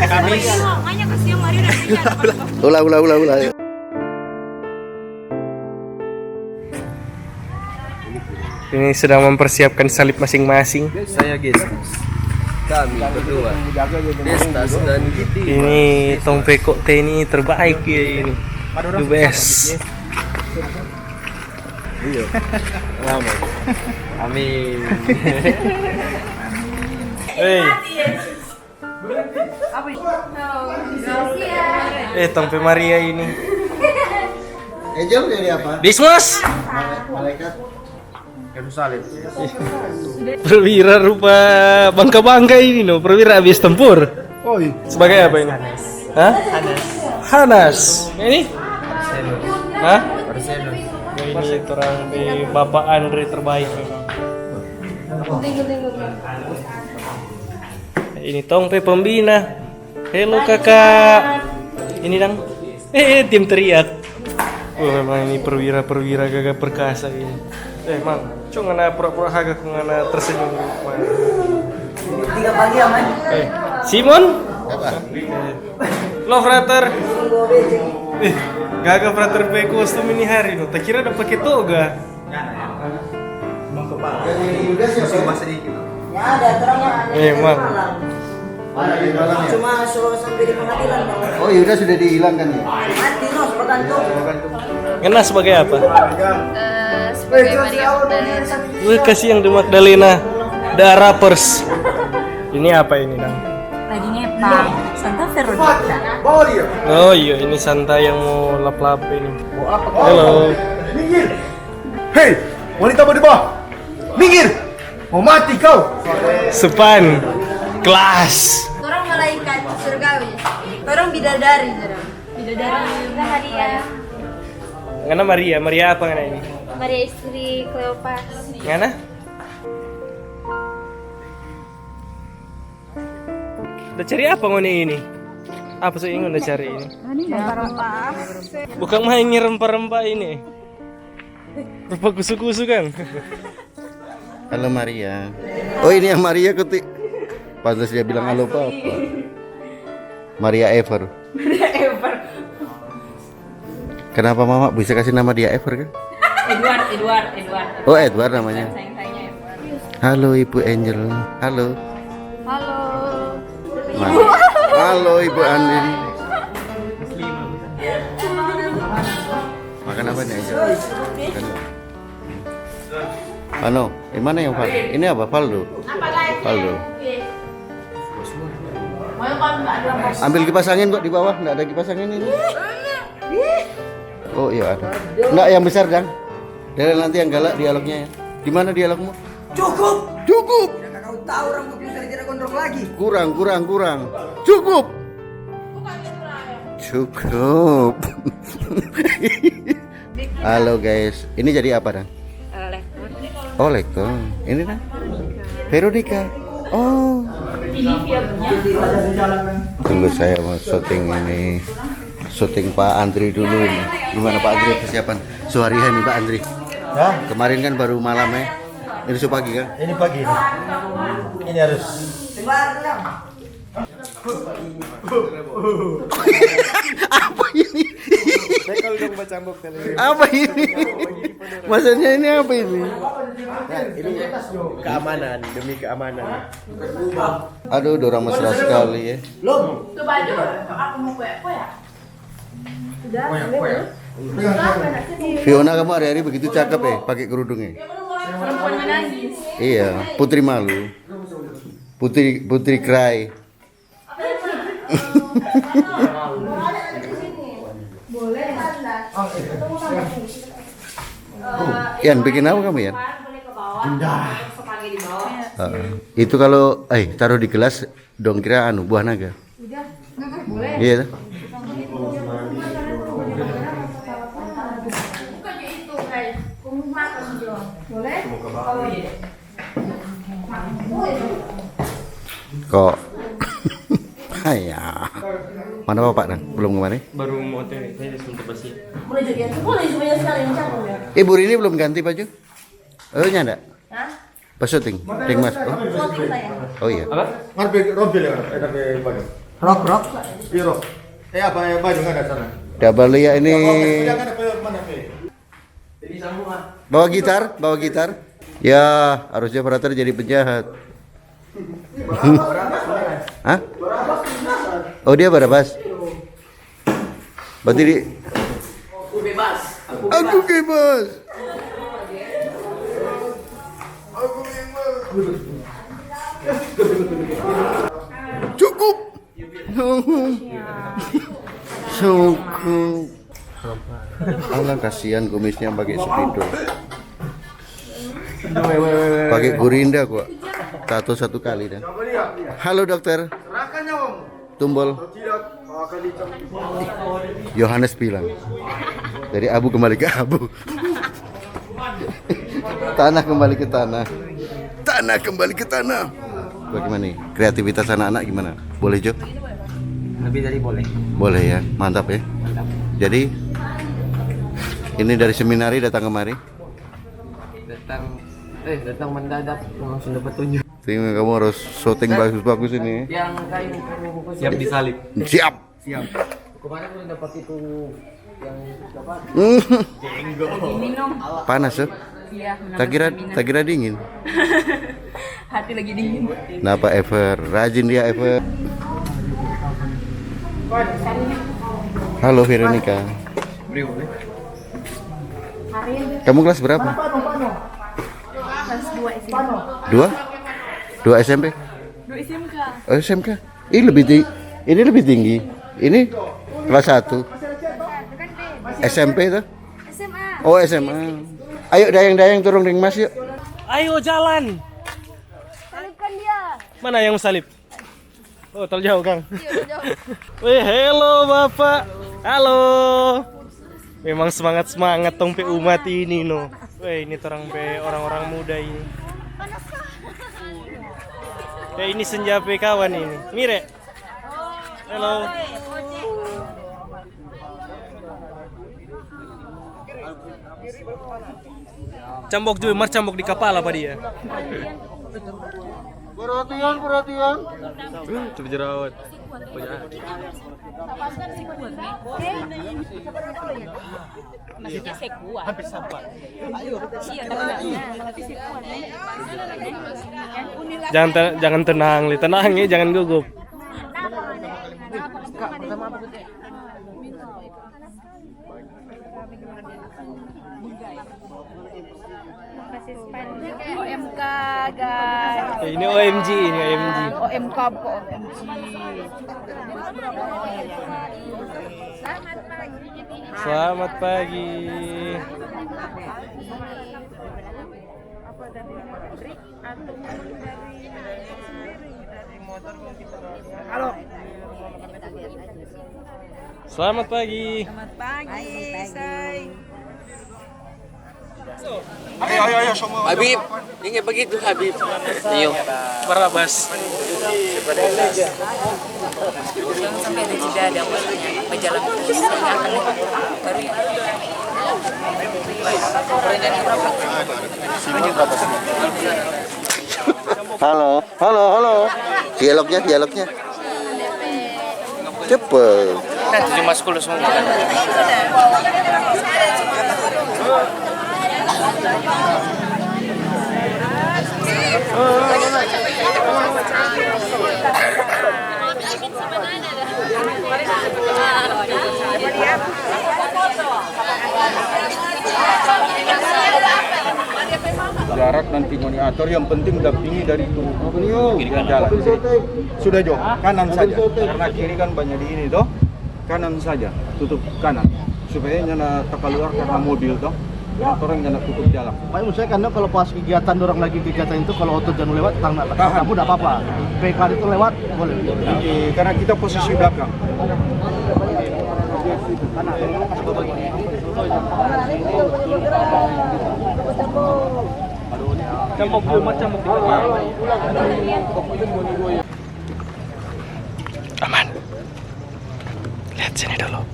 Kamis. Ulah. Ini sedang mempersiapkan salib masing-masing. Saya Gestas. Kami berdua. Gestas dan Giti. Ini Tong Peko ini terbaik ya ini. The best. Iya. Amin. Tong Pe Maria ini. Angel jadi apa? Dismas. Malaikat. Yerusalem. Perwira rupa bangka-bangka ini no. Perwira habis tempur. Oh iya. Sebagai apa ini? Hah? Hanas. Ini? Hah? Marcelo. Ini orang di Bapak Andre terbaik memang. Ini Tong Pe pembina. Halo kakak. Ini dang. Tim teriak. Oh memang ini perwira gagah perkasa ini. Mang, cuma ngana pura-pura haga ku ngana tersenyum. 3 pagi aman. Simon? Apa? Lo frater. Gagah frater pe kostum ini hari no. Tak kira udah pakai toga. Jadi Yudas ya, sedikit. Ya ada terangnya. Mang. Cuma suruh sampai di pengadilan. Oh Yudas sudah dihilangkan ya? Mati no, bergantung. Ngena sebagai apa? Sebagai Maria Magdalena. Wih kasih yang di Magdalena. The Rappers. Ini apa ini dang? Lagi ngepang Santa Veronica. Oh iya ini Santa yang mau lap-lap ini. Halo. Minggir! Hei, wanita di bawah! Minggir! Mau mati kau! Sepan. Kelas. Orang malaikat surgawi. Orang bidadari, bidadari Maria. Ngana Maria apa ngana ini? Maria istri Kleopas. Ngana? Udah cari apa ngone ini? Apa sih ingin udah cari ini? Bukan main rempah-rempah ini. Rupa kusu-kusu kan? Halo Maria. Oh ini yang Maria ketik. Pantas dia bilang halo apa? Maria Ever. Kenapa Mama bisa kasih nama dia Ever kan? Edward. Oh Edward namanya. Sayang-sayangnya Edward. Halo Ibu Angel. Halo. Halo. Halo Ibu Andin. Makan apa nih Angel? Makan. Ano, ini mana yang Valdo? Ini apa Valdo? Valdo. Ambil kipas angin kok di bawah, nggak ada kipas angin ini. Oh iya ada. Nggak yang besar dang. Dan nanti yang galak dialognya ya. Di mana dialogmu? Cukup. Cukup. Kau tahu orang kau bisa tidak gondrong lagi. Kurang. Cukup. Cukup. Halo guys, ini jadi apa dang? Oh lektor. Ini dang. Veronica. Oh. Dulu saya mau syuting ini. Syuting Pak Andri dulu. Gimana Pak Andri persiapan? Sehari hari Pak Andri. Ya, Kemarin kan baru malam ya. Ini pagi kan? ini pagi ini. Ini harus. Apa ini? Kalau dong baca cambuk Apa ini? Maksudnya ini apa ini? Ini keamanan, demi keamanan. Aduh, dorang mesra sekali ya. Tuh baju, aku mau kue ya? Fiona kamu hari-hari begitu cakep ya, pakai kerudungnya. Perempuan menangis. Iya, putri malu. Putri cry. Yan, bikin apa kamu Yan? Itu kalau taruh di gelas dong kira buah naga. Iya. Kok ya. Mana Bapak dan belum kemarin? Baru mau ini sebentar basi. Boleh sebanyak sekali yang cakep ya. Ibu ini belum ganti baju? Oh nyanda? Pas syuting? Ting Mas. Clothing saya. Oh iya. Apa? Ngarep rompil ya, tapi bagaimana? Rok. Biro. Apa ya baju nggak ada sana? Double ya ini. Jangan ada mana Bawa gitar. Ya, harusnya operator jadi penjahat. Hah? Oh, dia Barabas. Berarti Aku bebas. Cukup. Cukup. Alah, kasihan kumisnya pakai spidol. Pakai gurinda kok. Satu kali dah. Halo dokter. Tumbol. Yohanes bilang. Dari abu kembali ke abu. Tanah kembali ke tanah. Tanah kembali ke tanah. Bagaimana nih? Kreativitas anak-anak gimana? Boleh, Jo? Lebih dari boleh. Boleh ya, mantap ya. Jadi ini dari seminari datang kemari. Datang mendadak langsung dapat tunjuk. Tinggal kamu harus syuting bagus-bagus ini. Yang kain Siap disalib. Siap. kemarin udah dapat itu yang dapat. Minum. Panas ya? Iya. Tak kira dingin. Hati lagi dingin. Kenapa Ever? Rajin dia Ever. Halo Veronica. Kamu kelas berapa? Kelas 2 SMP. Dua? Dua SMP? 2 SMK. Oh, SMK. Ini lebih tinggi. Ini kelas 1. SMP tuh? SMA. Oh, SMA. Ayo dayang-dayang turun ring Mas yuk. Ayo jalan. Salibkan dia. Mana yang salib? Oh, terjauh Kang. Iya, jauh. Wih, hello Bapak. Halo. Memang semangat tong pe umat ini no. Wih, ini terang pe orang-orang muda ini. Ini senja pe kawan ini. Mire. Halo. Cambok juga, mar cambok di kepala apa dia? Perhatian. Coba jerawat. Maksudnya saya kuat. Hampir sampai. Jangan tenang, Li. Tenang ya, jangan gugup. OMK guys. Ini OMG, ini OMG. OMK kok OMG. Selamat pagi. Halo. Selamat pagi. Selamat pagi, say. Ayo semua. Habib, ini begitu Habib. Iyo. Barabas. Jangan sampai ada jeda ada waktunya. Berjalan terus. Saya akan baru ya. Halo. Dialognya. Cepet. Kan 7 semua kan. Jarak nanti monitor, yang penting dampingi dari itu jalan. Sudah Jo, kanan saja. Karena kiri kan banyak di ini toh. Kanan saja, tutup kanan supaya nyana tak keluar karena mobil toh. Orang jangan tutup jalan. Pak, saya kan kalau pas kegiatan dorong lagi kegiatan itu kalau auto jangan lewat tahan kamu udah apa-apa. PK itu lewat boleh. Karena kita posisi belakang. Cambok dulu, macam aman. Lihat sini dulu.